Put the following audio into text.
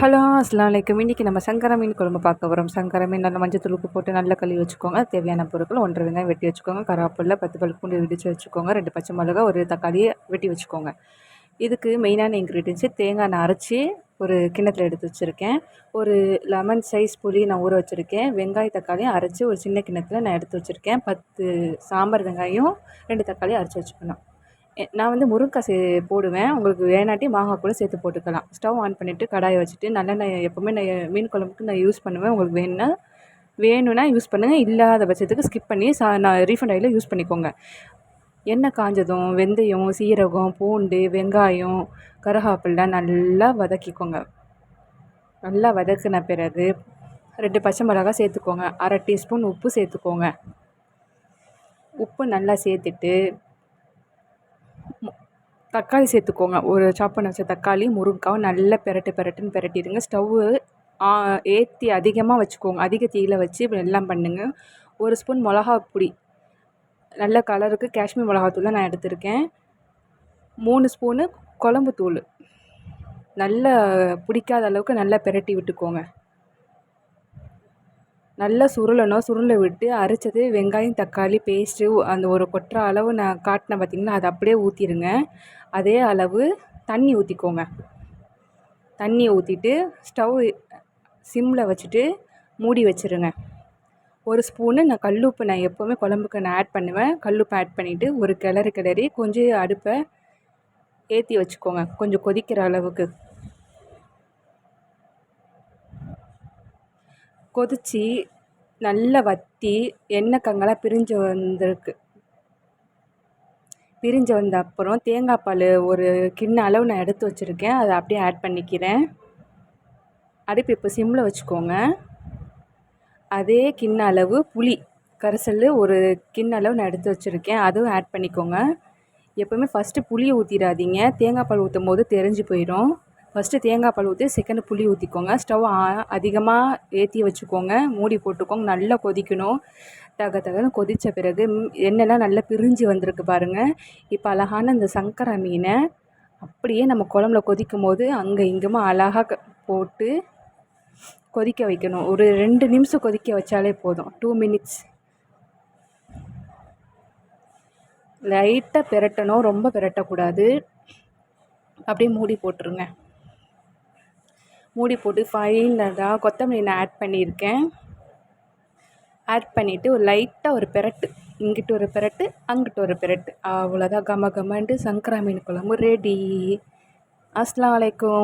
Hello அஸ்ஸலாமு அலைக்கும். இன்றைக்கி நம்ம சங்கரா மீன் குழம்பு பார்க்க வரோம். சங்கரா மீன் நல்லா மஞ்சள் உப்பு போட்டு நல்லா கழுவி வச்சுக்கோங்க. தேவையான பொருட்கள் 1 வெங்காயம் வெட்டி வச்சுக்கோங்க, கருவேப்பிலை 10 பல் பூண்டு இடித்து வச்சுக்கோங்க, 2 பச்சை மிளகா, ஒரு தக்காளியை வெட்டி வச்சுக்கோங்க. இதுக்கு மெயினான இன்க்ரீடியன்ஸு தேங்காய் நான் அரைச்சி ஒரு கிண்ணத்தில் எடுத்து வச்சுருக்கேன். ஒரு லெமன் சைஸ் புளி நான் ஊற வச்சுருக்கேன். வெங்காயம் தக்காளியும் அரைச்சி ஒரு சின்ன கிண்ணத்தில் நான் எடுத்து வச்சுருக்கேன். 10 சாம்பார் வெங்காயம், 2 தக்காளியும் அரைச்சி வச்சுக்கணும். நான் வந்து முருங்கைக்காய் போடுவேன். உங்களுக்கு வேணாட்டி மாங்காய் கூட சேர்த்து போட்டுக்கலாம். ஸ்டவ் ஆன் பண்ணிவிட்டு கடாயை வச்சுட்டு நல்லெண்ணெய் எப்போவுமே நான் மீன் குழம்புக்கு நான் யூஸ் பண்ணுவேன். உங்களுக்கு வேணும்னா யூஸ் பண்ணுங்கள். இல்லாத பட்சத்துக்கு ஸ்கிப் பண்ணி நான் ரீஃபைண்ட் ஆயிலை யூஸ் பண்ணிக்கோங்க. எண்ணெய் காஞ்சதும் வெந்தயம், சீரகம், பூண்டு, வெங்காயம், கருவேப்பிலை நல்லா வதக்கிக்கோங்க. நல்லா வதக்கின பிறகு 2 பச்சை மிளகாய் சேர்த்துக்கோங்க. 1/2 டீஸ்பூன் உப்பு சேர்த்துக்கோங்க. உப்பு நல்லா சேர்த்துட்டு தக்காளி சேர்த்துக்கோங்க. ஒரு சாப் பண்ண வச்ச தக்காளி, முருங்கைக்காவும் நல்லா பெரட்டுன்னு பெரட்டிடுங்க. ஸ்டவ்வு ஏற்றி அதிகமாக வச்சுக்கோங்க. அதிக தீயில வச்சு எல்லாம் பண்ணுங்கள். 1 ஸ்பூன் மிளகா பொடி, நல்ல கலருக்கு காஷ்மீர் மிளகாத்தூள் தான் நான் எடுத்திருக்கேன். 3 ஸ்பூனு குழம்பு தூள், நல்லா பிடிக்காத அளவுக்கு நல்லா பெரட்டி விட்டுக்கோங்க. நல்லா சுருளணும். சுருள விட்டு அரைச்சது வெங்காயம் தக்காளி பேஸ்ட்டு அந்த ஒரு கொட்டுற அளவு நான் காட்டினேன் பார்த்திங்களா, அதை அப்படியே ஊற்றிடுங்க. அதே அளவு தண்ணி ஊற்றிக்கோங்க. தண்ணியை ஊற்றிட்டு ஸ்டவ் சிம்மில் வச்சுட்டு மூடி வச்சுருங்க. 1 ஸ்பூனு நான் கல்லுப்பு நான் எப்போவுமே குழம்புக்கு நான் ஆட் பண்ணுவேன். கல்லுப்பு ஆட் பண்ணிவிட்டு ஒரு கிளறி கொஞ்சம் அடுப்பை ஏற்றி வச்சுக்கோங்க. கொஞ்சம் கொதிக்கிற அளவுக்கு. கொதித்து நல்லா வற்றி எண்ணெய் கங்கெல்லாம் பிரிஞ்சு வந்த அப்புறம் தேங்காய் பால் ஒரு கிண்ண அளவு நான் எடுத்து வச்சுருக்கேன். அதை அப்படியே ஆட் பண்ணிக்கிறேன். அடுப்பு இப்போ சிம்மில் வச்சுக்கோங்க. அதே கிண்ண அளவு புளி கரைசல் ஒரு கிண்ண அளவு நான் எடுத்து வச்சுருக்கேன். அதுவும் ஆட் பண்ணிக்கோங்க. எப்போவுமே ஃபஸ்ட்டு புளியை ஊற்றிடாதீங்க. தேங்காய் பால் ஊற்றும் போது தெரிஞ்சு போயிடும். ஃபஸ்ட்டு தேங்காய் பால் ஊற்றி செகண்டு புளி ஊற்றிக்கோங்க. ஸ்டவ் அதிகமாக ஏற்றி வச்சுக்கோங்க. மூடி போட்டுக்கோங்க. நல்லா கொதிக்கணும். தகன்னு கொதித்த பிறகு எண்ணெய்லாம் நல்லா பிரிஞ்சு வந்திருக்கு பாருங்கள். இப்போ அழகான இந்த சங்கரா மீனை அப்படியே நம்ம குழம்புல கொதிக்கும் போது அங்கே இங்கேயுமா அழகாக போட்டு கொதிக்க வைக்கணும். ஒரு 2 நிமிஷம் கொதிக்க வச்சாலே போதும். 2 மினிட்ஸ். லைட்டாக பெரட்டணும், ரொம்ப பெரட்டக்கூடாது. அப்படியே மூடி போட்டுருங்க. மூடி போட்டு ஃபைனலாக கொத்தமல்லி நான் ஆட் பண்ணியிருக்கேன். ஆட் பண்ணிவிட்டு ஒரு லைட்டாக ஒரு பெரட்டு, இங்கிட்டு ஒரு பெரட்டு அங்கிட்டு ஒரு பெரட்டு, அவ்வளோதான். கம கமன்ட்டு சங்கரா மீன் குழம்பு ரெடி. அஸ்ஸலாமு அலைக்கும்.